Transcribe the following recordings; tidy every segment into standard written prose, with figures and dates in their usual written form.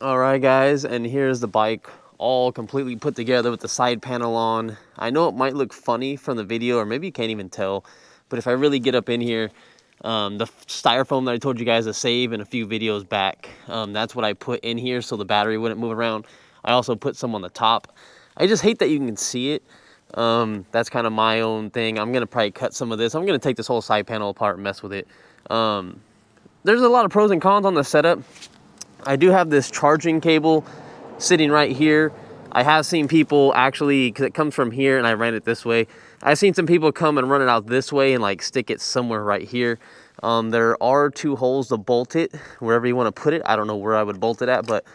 All right, guys, and here's the bike all completely put together with the side panel on. I know it might look funny from the video, or maybe you can't even tell, but if I really get up in here, the styrofoam that I told you guys to save in a few videos back, that's what I put in here so the battery wouldn't move around. I also put some on the top. I just hate that you can see it. That's kind of my own thing. I'm gonna probably cut some of this. I'm gonna take this whole side panel apart and mess with it. There's a lot of pros and cons on the setup. I do have this charging cable sitting right here. I have seen people actually, because it comes from here and I ran it this way, I've seen some people come and run it out this way and like stick it somewhere right here. There are 2 holes to bolt it wherever you want to put it. I don't know where I would bolt it at, but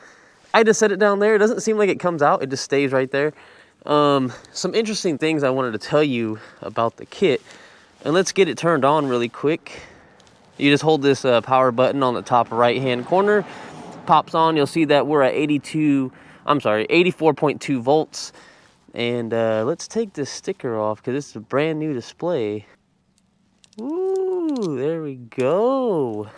I just set it down there. It doesn't seem like it comes out. It just stays right there. Some interesting things I wanted to tell you about the kit, and let's get it turned on really quick. You just hold this power button on the top right hand corner, pops on. You'll see that we're at 84.2 volts. And let's take this sticker off because it's a brand new display. Ooh, there we go.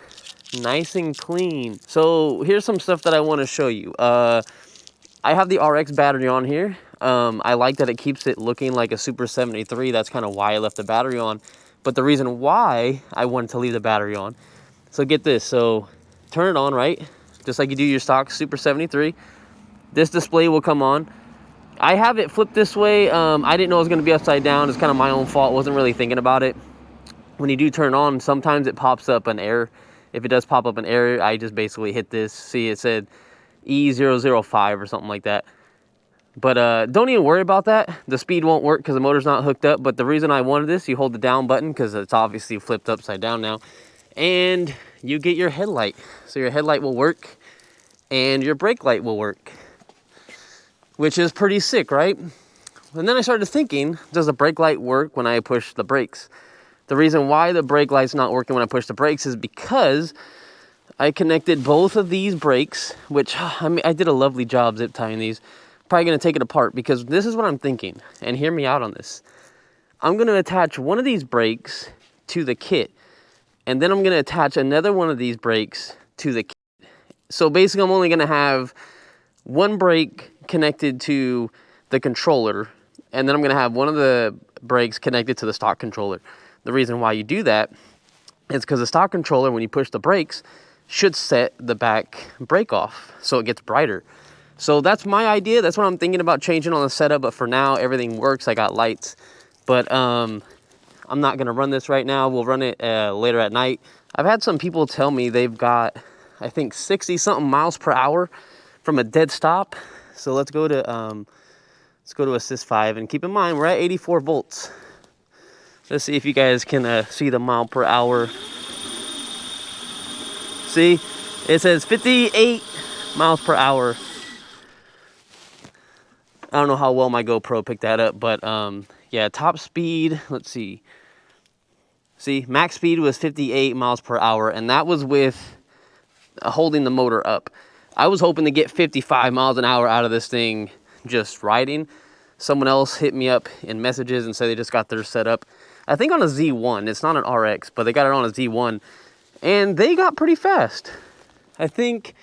Nice and clean. So here's some stuff that I want to show you. I have the RX battery on here. I like that it keeps it looking like a Super73. That's kind of why I left the battery on. But the reason why I wanted to leave the battery on. So get this. So turn it on, right? Just like you do your stock Super73. This display will come on. I have it flipped this way. I didn't know it was going to be upside down. It's kind of my own fault. Wasn't really thinking about it. When you do turn on, sometimes it pops up an error. If it does pop up an error, I just basically hit this. See, it said E005 or something like that. But don't even worry about that. The speed won't work because the motor's not hooked up. But the reason I wanted this, you hold the down button because it's obviously flipped upside down now. And you get your headlight. So your headlight will work and your brake light will work, which is pretty sick, right? And then I started thinking, does the brake light work when I push the brakes? The reason why the brake light's not working when I push the brakes is because I connected both of these brakes, which, I mean, I did a lovely job zip tying these. Probably gonna take it apart because this is what I'm thinking, and hear me out on this. I'm gonna attach one of these brakes to the kit, and then I'm gonna attach another one of these brakes to the kit. So basically I'm only gonna have one brake connected to the controller, and then I'm gonna have one of the brakes connected to the stock controller. The reason why you do that is because the stock controller, when you push the brakes, should set the back brake off so it gets brighter. So that's my idea. That's what I'm thinking about changing on the setup, but for now everything works. I got lights, but I'm not gonna run this right now. We'll run it later at night. I've had some people tell me they've got, I think, 60 something miles per hour from a dead stop. So let's go to assist 5, and keep in mind we're at 84 volts. Let's see if you guys can see the mile per hour. See, it says 58 miles per hour. I don't know how well my GoPro picked that up, but yeah, top speed, let's see. See, max speed was 58 miles per hour, and that was with holding the motor up. I was hoping to get 55 miles an hour out of this thing just riding. Someone else hit me up in messages and said they just got theirs set up, I think on a Z1. It's not an RX, but they got it on a Z1, and they got pretty fast. I think,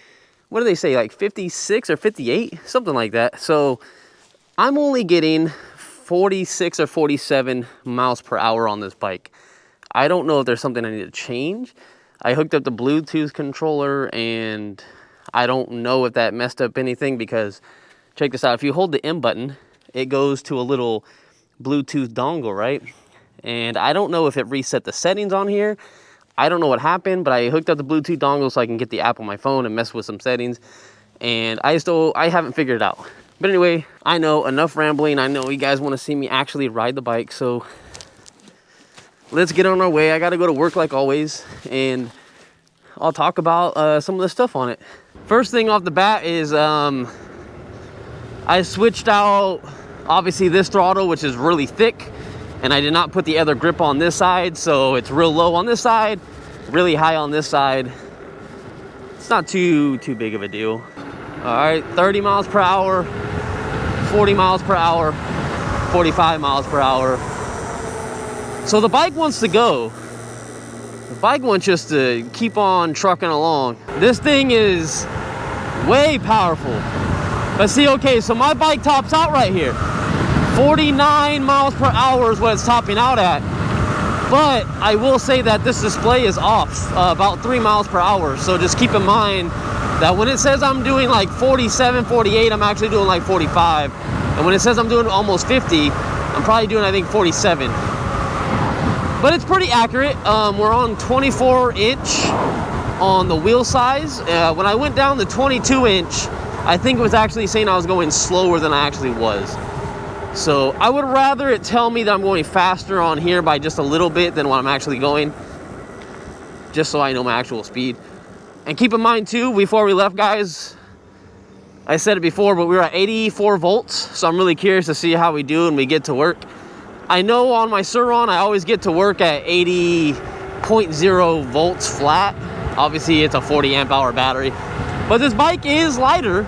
what do they say, like 56 or 58? Something like that. So I'm only getting 46 or 47 miles per hour on this bike. I don't know if there's something I need to change. I hooked up the Bluetooth controller, and I don't know if that messed up anything, because check this out. If you hold the M button, it goes to a little Bluetooth dongle, right? And I don't know if it reset the settings on here. I don't know what happened, but I hooked up the Bluetooth dongle so I can get the app on my phone and mess with some settings. And I haven't figured it out. But anyway, I know, enough rambling. I know you guys want to see me actually ride the bike, so let's get on our way. I got to go to work like always, and I'll talk about some of the stuff on it. First thing off the bat is I switched out, obviously, this throttle, which is really thick, and I did not put the other grip on this side, so it's real low on this side, really high on this side. It's not too big of a deal. All right, 30 miles per hour, 40 miles per hour, 45 miles per hour. So the bike wants to go. The bike wants just to keep on trucking along. This thing is Way powerful. But see, okay, so my bike tops out right here. 49 miles per hour is what it's topping out at. But I will say that this display is off about 3 miles per hour. So just keep in mind that when it says I'm doing like 47, 48, I'm actually doing like 45. And when it says I'm doing almost 50, I'm probably doing, I think, 47. But it's pretty accurate. We're on 24 inch on the wheel size. When I went down to 22 inch, I think it was actually saying I was going slower than I actually was. So I would rather it tell me that I'm going faster on here by just a little bit than what I'm actually going, just so I know my actual speed. And keep in mind too, before we left, guys, I said it before, but we were at 84 volts. So I'm really curious to see how we do when we get to work. I know on my Sur-Ron, I always get to work at 80.0 volts flat. Obviously it's a 40 amp hour battery, but this bike is lighter.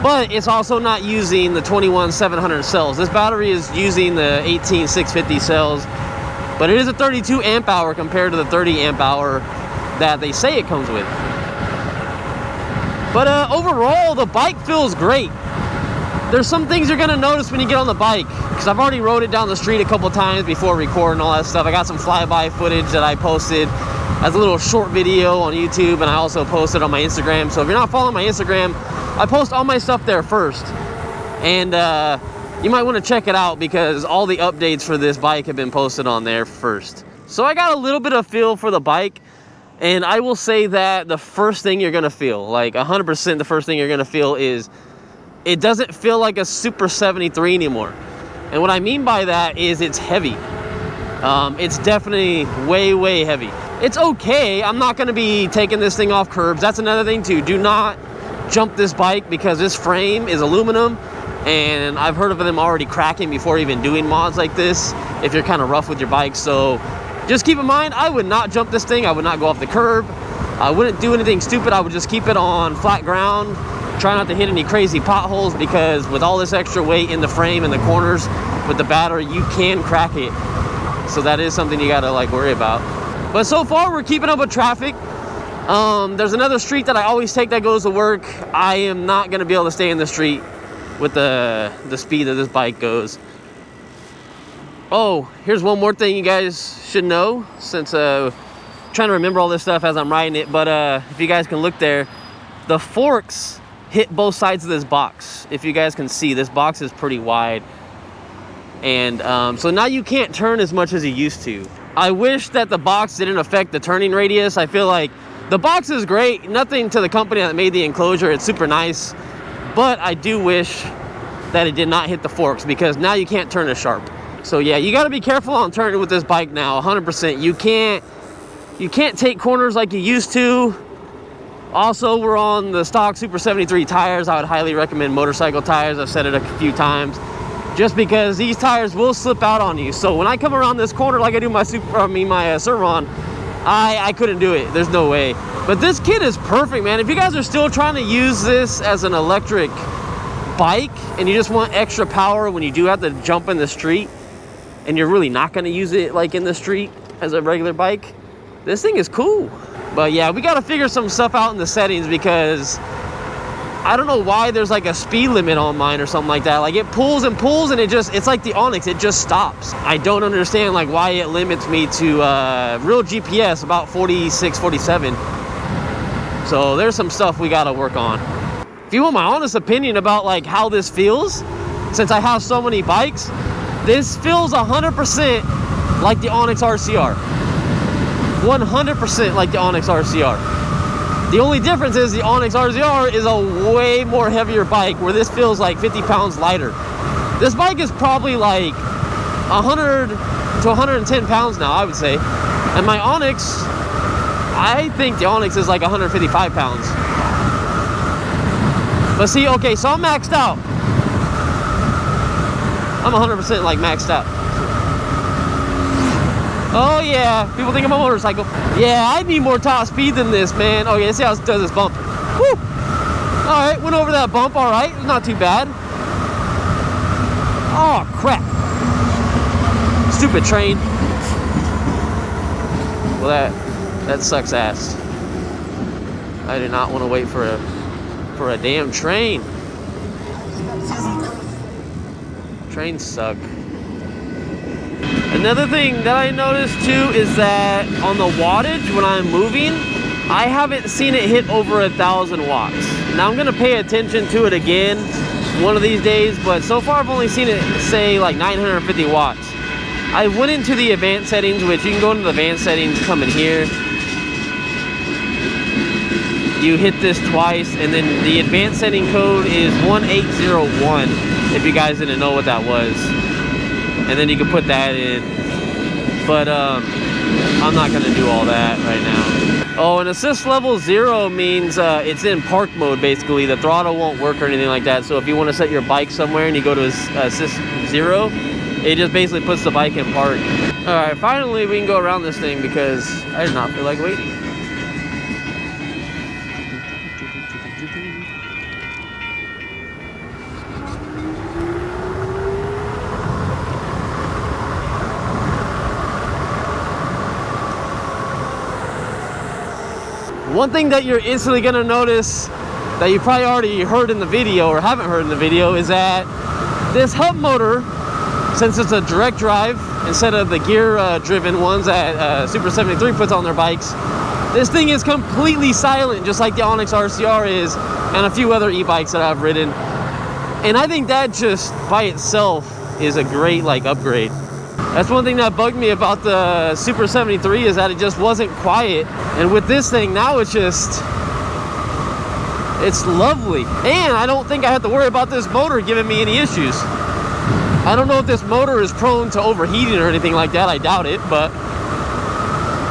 But it's also not using the 21,700 cells. This battery is using the 18,650 cells, but it is a 32 amp hour compared to the 30 amp hour that they say it comes with. But overall, the bike feels great. There's some things you're gonna notice when you get on the bike, because I've already rode it down the street a couple times before recording all that stuff. I got some flyby footage that I posted as a little short video on YouTube, and I also posted on my Instagram. So if you're not following my Instagram, I post all my stuff there first, and you might want to check it out because all the updates for this bike have been posted on there first. So I got a little bit of feel for the bike, and I will say that the first thing you're gonna feel, like 100% the first thing you're gonna feel, is it doesn't feel like a Super 73 anymore. And what I mean by that is it's heavy. It's definitely way heavy. It's okay. I'm not gonna be taking this thing off curbs. That's another thing too. Do not jump this bike because this frame is aluminum, and I've heard of them already cracking before even doing mods like this if you're kind of rough with your bike. So just keep in mind, I would not jump this thing. I would not go off the curb. I wouldn't do anything stupid. I would just keep it on flat ground, try not to hit any crazy potholes, because with all this extra weight in the frame and the corners with the battery, you can crack it. So that is something you gotta like worry about. But so far we're keeping up with traffic. There's another street that I always take that goes to work. I am not gonna be able to stay in the street with the speed that this bike goes. Oh, here's one more thing you guys should know, since trying to remember all this stuff as I'm riding it. But if you guys can look there, the forks hit both sides of this box. If you guys can see, this box is pretty wide, and so now you can't turn as much as you used to. I wish that the box didn't affect the turning radius. I feel like the box is great. Nothing to the company that made the enclosure. It's super nice. But I do wish that it did not hit the forks, because now you can't turn as sharp. So yeah, you got to be careful on turning with this bike now, 100%. You can't take corners like you used to. Also, we're on the stock Super 73 tires. I would highly recommend motorcycle tires. I've said it a few times, just because these tires will slip out on you. So when I come around this corner like I do my Sur-Ron, I couldn't do it. There's no way. But this kit is perfect, man. If you guys are still trying to use this as an electric bike and you just want extra power when you do have to jump in the street, and you're really not going to use it like in the street as a regular bike, this thing is cool. But yeah, we got to figure some stuff out in the settings, because I don't know why there's like a speed limit on mine or something like that. Like it pulls and pulls, and it's like the Onyx, it just stops. I don't understand like why it limits me to real GPS about 46, 47. So there's some stuff we got to work on. If you want my honest opinion about like how this feels, since I have so many bikes, this feels 100% like the Onyx RCR. 100% like the Onyx RCR. The only difference is the Onyx RCR is a way more heavier bike, where this feels like 50 pounds lighter. This bike is probably like 100 to 110 pounds now, I would say. And my Onyx, I think the Onyx is like 155 pounds. But see, okay, so I'm maxed out. I'm 100% like maxed out. Oh yeah, people think I'm a motorcycle. Yeah, I need more top speed than this, man. Oh yeah, let's see how it does this bump. Woo! All right, went over that bump, all right. Not too bad. Oh crap. Stupid train. Well, that sucks ass. I did not want to wait for for a damn train. Trains suck. Another thing that I noticed too is that on the wattage when I'm moving, I haven't seen it hit over 1,000 watts. Now I'm gonna pay attention to it again one of these days, but so far I've only seen it say like 950 watts. I went into the advanced settings, which you can go into the advanced settings, come in here. You hit this twice, and then the advanced setting code is 1801, if you guys didn't know what that was. And then you can put that in. But I'm not gonna do all that right now. Oh, and assist level 0 means it's in park mode basically. The throttle won't work or anything like that. So if you want to set your bike somewhere and you go to assist 0, it just basically puts the bike in park. All right, finally we can go around this thing because I did not feel like waiting. One thing that you're instantly gonna notice that you probably already heard in the video or haven't heard in the video is that this hub motor, since it's a direct drive instead of the gear driven ones that Super73 puts on their bikes, this thing is completely silent, just like the Onyx RCR is and a few other e-bikes that I've ridden. And I think that just by itself is a great like upgrade. That's one thing that bugged me about the Super73 is that it just wasn't quiet. And with this thing now, it's lovely. And I don't think I have to worry about this motor giving me any issues. I don't know if this motor is prone to overheating or anything like that. I doubt it, but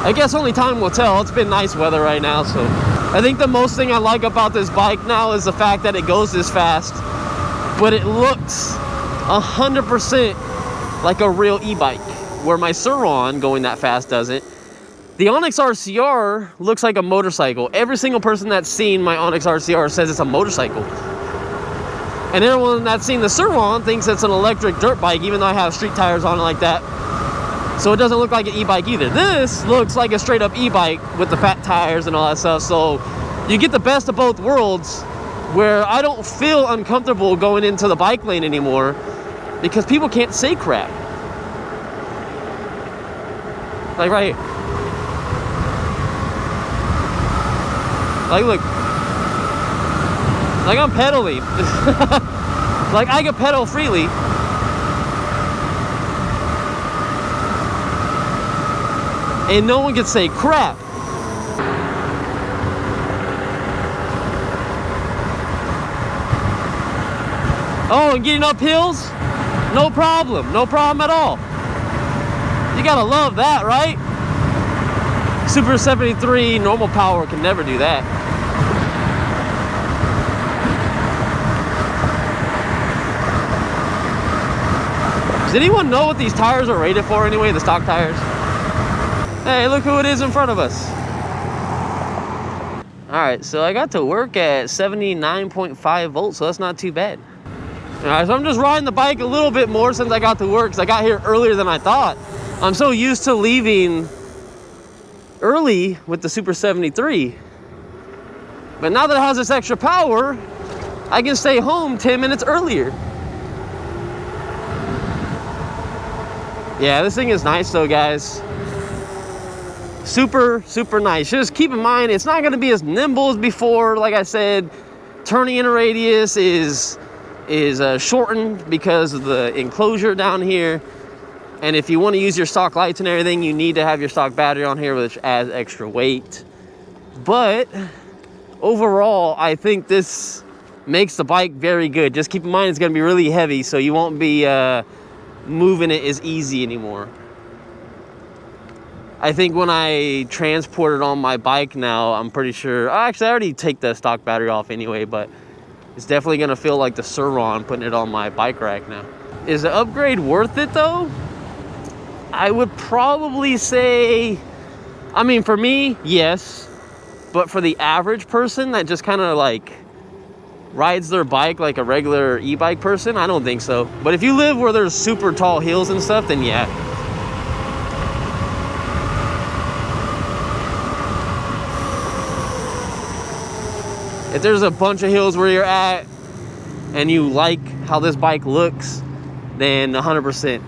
I guess only time will tell. It's been nice weather right now, so. I think the most thing I like about this bike now is the fact that it goes this fast, but it looks 100% like a real e-bike, where my Sur-Ron going that fast doesn't. The Onyx RCR looks like a motorcycle. Every single person that's seen my Onyx RCR says it's a motorcycle. And everyone that's seen the Sur-Ron thinks it's an electric dirt bike, even though I have street tires on it like that. So it doesn't look like an e-bike either. This looks like a straight up e-bike with the fat tires and all that stuff. So you get the best of both worlds, where I don't feel uncomfortable going into the bike lane anymore because people can't say crap. Like right here. Like look. Like I'm pedaling. Like I can pedal freely. And no one can say crap. Oh, and getting up hills? No problem at all. You gotta love that, right? Super73 normal power can never do that. Does anyone know what these tires are rated for anyway, the stock tires? Hey, look who it is in front of us. All right, so I got to work at 79.5 volts, so that's not too bad. All right, so I'm just riding the bike a little bit more since I got to work, because I got here earlier than I thought. I'm so used to leaving early with the Super73. But now that it has this extra power, I can stay home 10 minutes earlier. Yeah, this thing is nice though, guys. Super, super nice. Just keep in mind, it's not gonna be as nimble as before. Like I said, turning in radius is shortened because of the enclosure down here. And if you want to use your stock lights and everything, you need to have your stock battery on here, which adds extra weight. But overall, I think this makes the bike very good. Just keep in mind, it's going to be really heavy, so you won't be moving it as easy anymore. I think when I transport it on my bike now, I'm pretty sure, actually I already take the stock battery off anyway, but it's definitely going to feel like the Sur-Ron putting it on my bike rack now. Is the upgrade worth it though? I would probably say, I mean, for me, yes. But for the average person that just kind of like rides their bike like a regular e-bike person, I don't think so. But if you live where there's super tall hills and stuff, then yeah. If there's a bunch of hills where you're at and you like how this bike looks, then 100%.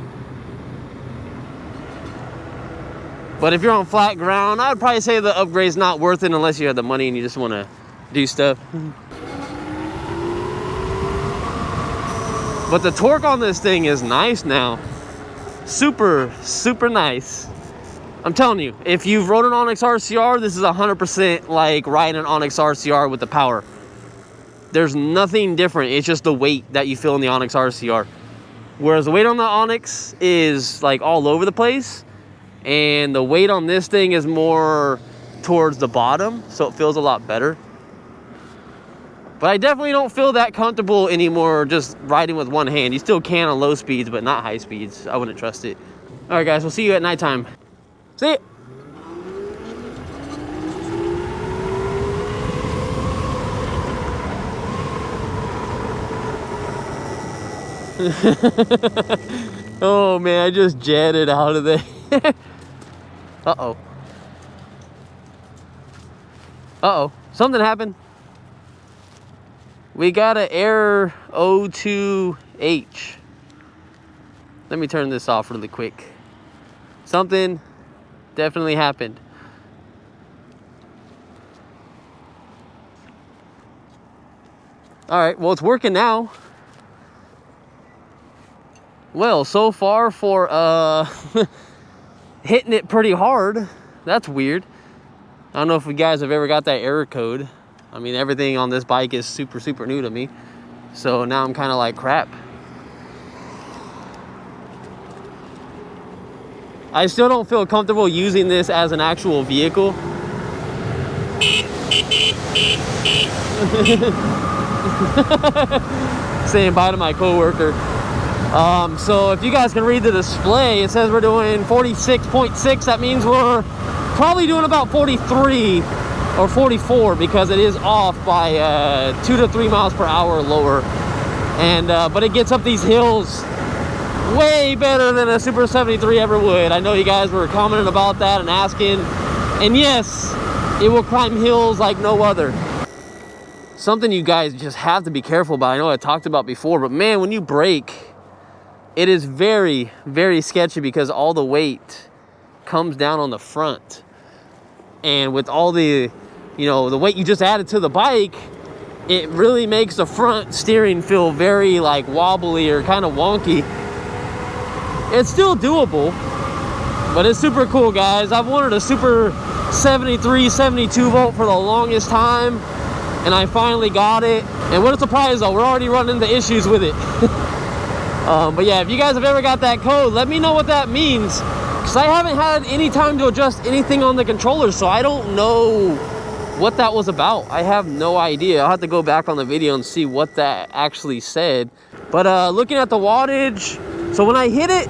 But if you're on flat ground, I'd probably say the upgrade's not worth it unless you have the money and you just want to do stuff. But the torque on this thing is nice now. Super, super nice. I'm telling you, if you've rode an Onyx RCR, this is 100% like riding an Onyx RCR with the power. There's nothing different. It's just the weight that you feel in the Onyx RCR. Whereas the weight on the Onyx is like all over the place. And the weight on this thing is more towards the bottom. So it feels a lot better. But I definitely don't feel that comfortable anymore just riding with one hand. You still can on low speeds, but not high speeds. I wouldn't trust it. All right, guys, we'll see you at nighttime. See ya. Oh, man, I just jetted out of there. Uh-oh. Uh-oh. Something happened. We got an error O2H. Let me turn this off really quick. Something definitely happened. All right, well, it's working now. Well, so far for hitting it pretty hard. That's weird. I don't know if you guys have ever got that error code. I mean, everything on this bike is super, super new to me. So now I'm kind of like, crap. I still don't feel comfortable using this as an actual vehicle. Saying bye to my coworker. So if you guys can read the display, it says we're doing 46.6. That means we're probably doing about 43 or 44 because it is off by 2 to 3 miles per hour lower. And but it gets up these hills way better than a Super 73 ever would. I know you guys were commenting about that and asking. And yes, it will climb hills like no other. Something you guys just have to be careful about. I know I talked about before, but man, when you brake, it is very, very sketchy because all the weight comes down on the front. And with all the, you know, the weight you just added to the bike, it really makes the front steering feel very like wobbly or kind of wonky. It's still doable, but it's super cool, guys. I've wanted a Super 73 72 volt for the longest time, and I finally got it. And what a surprise though, we're already running into issues with it. But yeah, if you guys have ever got that code, let me know what that means, because I haven't had any time to adjust anything on the controller, so I don't know what that was about. I have no idea. I'll have to go back on the video and see what that actually said. But looking at the wattage, so when I hit it,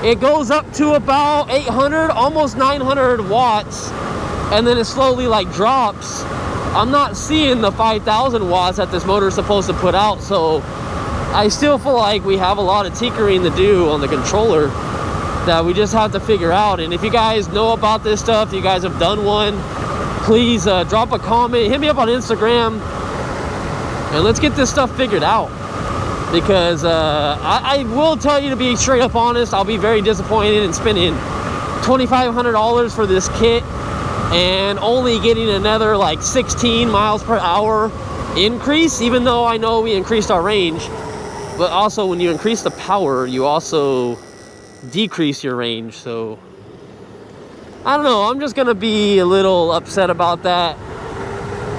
it goes up to about 800, almost 900 watts, and then it slowly like drops. I'm not seeing the 5,000 watts that this motor is supposed to put out, so I still feel like we have a lot of tinkering to do on the controller that we just have to figure out. And if you guys know about this stuff, you guys have done one, please drop a comment, hit me up on Instagram, and let's get this stuff figured out. Because I will tell you, to be straight up honest, I'll be very disappointed in spending $2,500 for this kit and only getting another like 16 miles per hour increase, even though I know we increased our range. But also when you increase the power, you also decrease your range. So I don't know, I'm just gonna be a little upset about that.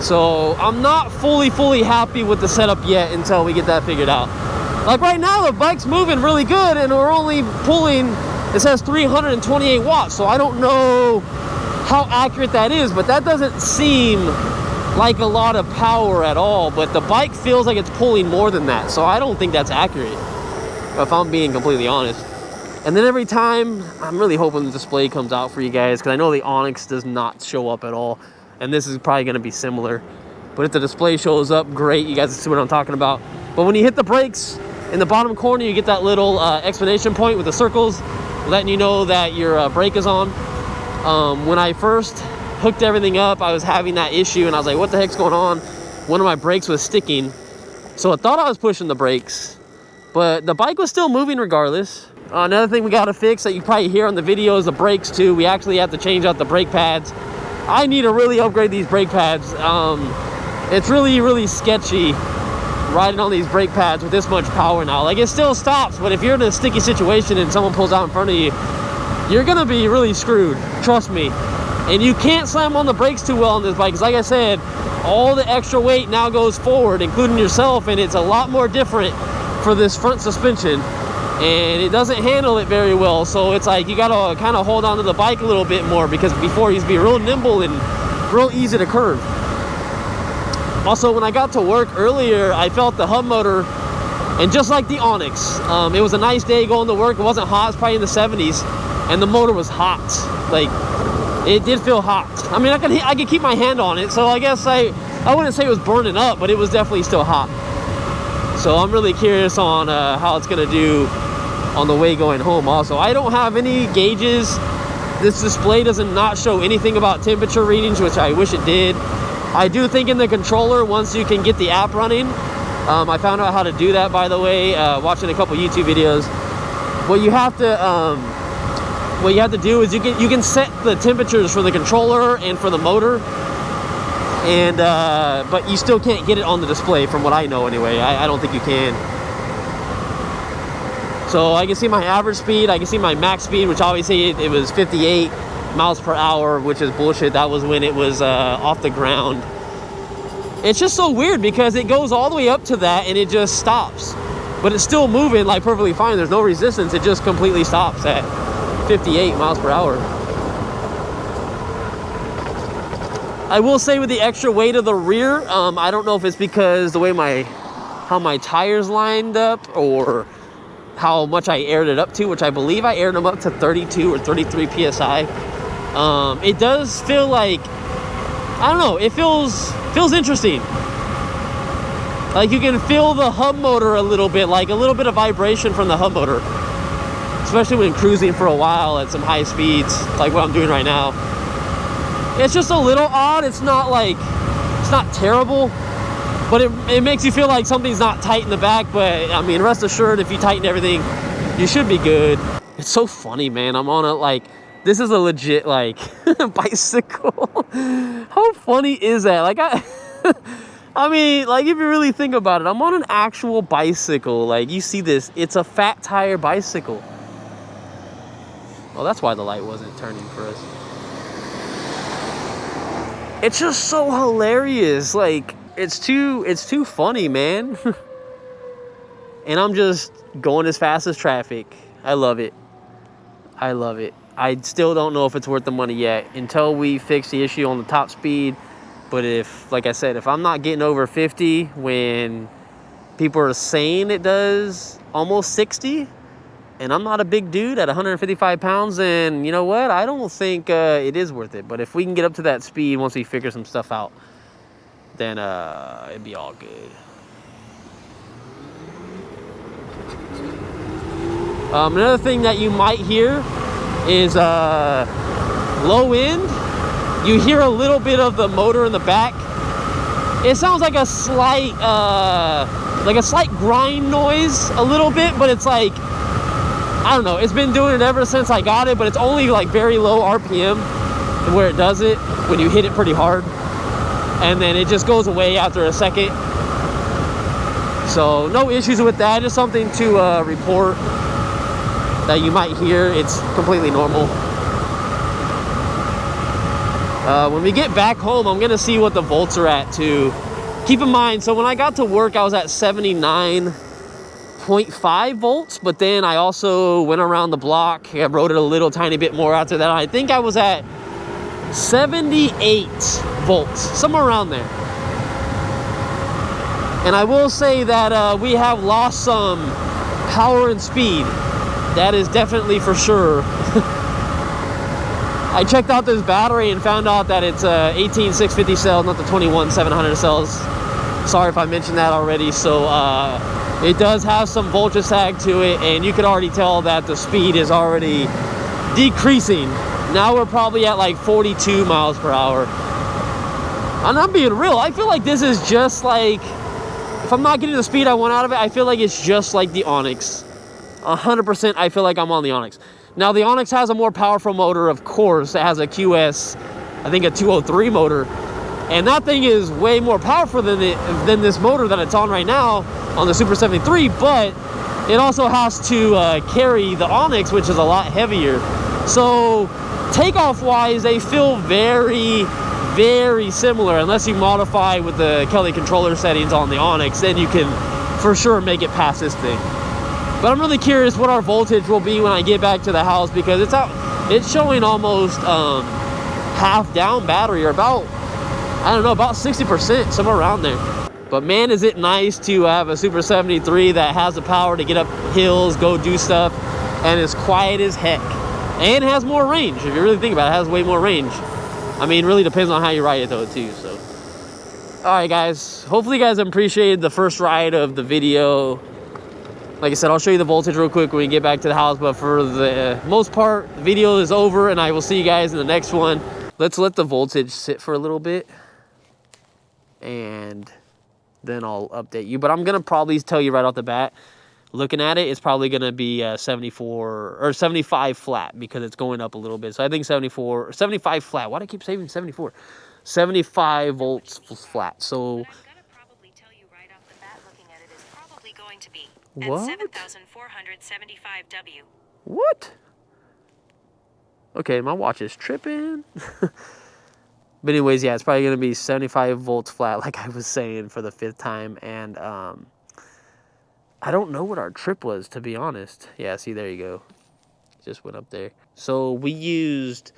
So I'm not fully happy with the setup yet until we get that figured out. Like right now, the bike's moving really good and we're only pulling, it says 328 watts. So I don't know how accurate that is, but that doesn't seem like a lot of power at all. But the bike feels like it's pulling more than that. So I don't think that's accurate, if I'm being completely honest. And then every time, I'm really hoping the display comes out for you guys, because I know the Onyx does not show up at all. And this is probably going to be similar. But if the display shows up, great. You guys see what I'm talking about. But when you hit the brakes, in the bottom corner, you get that little exclamation point with the circles, letting you know that your brake is on. When I first hooked everything up, I was having that issue, and I was like, what the heck's going on? one of my brakes was sticking. So I thought I was pushing the brakes, but the bike was still moving regardless. Another thing we got to fix that you probably hear on the video is the brakes too. We actually have to change out the brake pads. I need to really upgrade these brake pads. It's really sketchy riding on these brake pads with this much power now. Like, it still stops, but if you're in a sticky situation and someone pulls out in front of you, you're gonna be really screwed, trust me. And you can't slam on the brakes too well on this bike, because like I said, all the extra weight now goes forward, including yourself, and it's a lot more different for this front suspension, and it doesn't handle it very well. So it's like you gotta kind of hold on to the bike a little bit more, because before it used to be real nimble and real easy to curve. Also, when I got to work earlier, I felt the hub motor, and just like the Onyx, it was a nice day going to work. It wasn't hot, it's probably in the 70s, and the motor was hot. Like, it did feel hot. I mean, I could keep my hand on it, so I guess I wouldn't say it was burning up, but it was definitely still hot. So I'm really curious on how it's gonna do on the way going home. Also, I don't have any gauges. This display does not show anything about temperature readings, which I wish it did. I do think in the controller, once you can get the app running, I found out how to do that, by the way, watching a couple YouTube videos. What you have to do is you can set the temperatures for the controller and for the motor, and but you still can't get it on the display, from what I know anyway. I don't think you can. So I can see my average speed, I can see my max speed, which obviously it was 58 miles per hour, which is bullshit. That was when it was off the ground. It's just so weird because it goes all the way up to that and it just stops, but it's still moving like perfectly fine. There's no resistance. It just completely stops at 58 miles per hour. I will say with the extra weight of the rear, I don't know if it's because the way how my tires lined up, or how much I aired it up to, which I believe I aired them up to 32 or 33 PSI. It does feel like, I don't know, it feels interesting. Like, you can feel the hub motor a little bit, like a little bit of vibration from the hub motor, especially when cruising for a while at some high speeds, like what I'm doing right now. It's just a little odd. It's not terrible, but it makes you feel like something's not tight in the back. But I mean, rest assured, if you tighten everything, you should be good. It's so funny, man. I'm on this is a legit, bicycle. How funny is that? Like, I mean, like, if you really think about it, I'm on an actual bicycle. Like, you see this, it's a fat tire bicycle. Well, that's why the light wasn't turning for us. It's just so hilarious. Like, it's too funny, man. And I'm just going as fast as traffic. I love it. I love it. I still don't know if it's worth the money yet until we fix the issue on the top speed. But like I said, if I'm not getting over 50 when people are saying it does almost 60, and I'm not a big dude at 155 pounds, then you know what? I don't think it is worth it. But if we can get up to that speed once we figure some stuff out, then it'd be all good. Another thing that you might hear is low end. You hear a little bit of the motor in the back. It sounds like a slight grind noise a little bit, but it's like, I don't know, it's been doing it ever since I got it, but it's only like very low RPM where it does it when you hit it pretty hard, and then it just goes away after a second. So no issues with that. Just something to report that you might hear. It's completely normal. When we get back home, I'm gonna see what the volts are at too. Keep in mind, so when I got to work, I was at 79.5 volts, but then I also went around the block. I rode it a little tiny bit more after that. I think I was at 78 volts, somewhere around there. And I will say that we have lost some power and speed. That is definitely for sure. I checked out this battery and found out that it's 18 650 cells, not the 21 700 cells. Sorry if I mentioned that already. So it does have some voltage tag to it, and you could already tell that the speed is already decreasing. Now we're probably at like 42 miles per hour. And I'm being real, I feel like this is just like, if I'm not getting the speed I want out of it, I feel like it's just like the Onyx. 100% I feel like I'm on the Onyx. Now the Onyx has a more powerful motor, of course. It has a QS, I think a 203 motor. And that thing is way more powerful than this motor that it's on right now on the Super 73, but it also has to carry the Onyx, which is a lot heavier. So takeoff wise, they feel very, very similar, unless you modify with the Kelly controller settings on the Onyx, then you can for sure make it past this thing. But I'm really curious what our voltage will be when I get back to the house, because it's showing almost half down battery, or about, I don't know, about 60%, somewhere around there. But man, is it nice to have a Super 73 that has the power to get up hills, go do stuff, and is quiet as heck. And has more range. If you really think about it, it has way more range. I mean, it really depends on how you ride it though too, so. All right guys, hopefully you guys appreciated the first ride of the video. Like I said, I'll show you the voltage real quick when we get back to the house, but for the most part, the video is over and I will see you guys in the next one. Let's let the voltage sit for a little bit and then I'll update you. But I'm gonna probably tell you right off the bat, looking at it, it's probably gonna be 74 or 75 flat, because it's going up a little bit. So I think 75 flat. Why do I keep saying 74? 75 volts flat. So I'm gonna probably tell you right off the bat, looking at it, is probably going to be what? at 7,475W. What? Okay, my watch is tripping. But anyways, yeah, it's probably gonna be 75 volts flat, like I was saying, for the 5th time. And I don't know what our trip was, to be honest. Yeah, see, there you go. Just went up there. So we used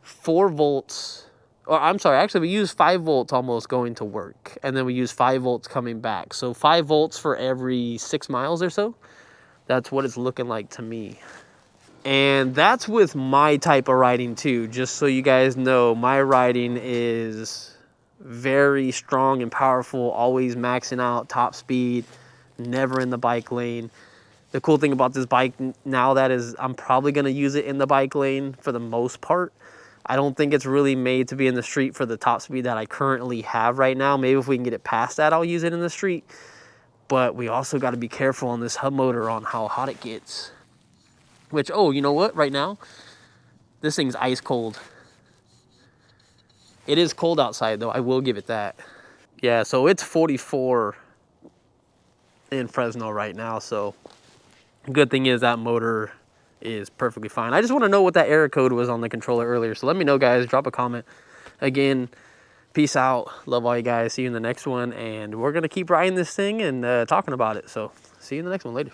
4 volts. Or I'm sorry, actually we used 5 volts almost going to work. And then we used 5 volts coming back. So 5 volts for every 6 miles or so. That's what it's looking like to me. And that's with my type of riding too. Just so you guys know, my riding is very strong and powerful, always maxing out top speed, never in the bike lane. The cool thing about this bike now that is I'm probably gonna use it in the bike lane for the most part. I don't think it's really made to be in the street for the top speed that I currently have right now. Maybe if we can get it past that, I'll use it in the street. But we also gotta be careful on this hub motor on how hot it gets. Which, oh, you know what, right now, this thing's ice cold. It is cold outside though, I will give it that. Yeah, so it's 44 in Fresno right now, so good thing is that motor is perfectly fine. I just want to know what that error code was on the controller earlier, so let me know, guys. Drop a comment. Again, peace out. Love all you guys. See you in the next one, and we're gonna keep riding this thing and talking about it. So see you in the next one. Later.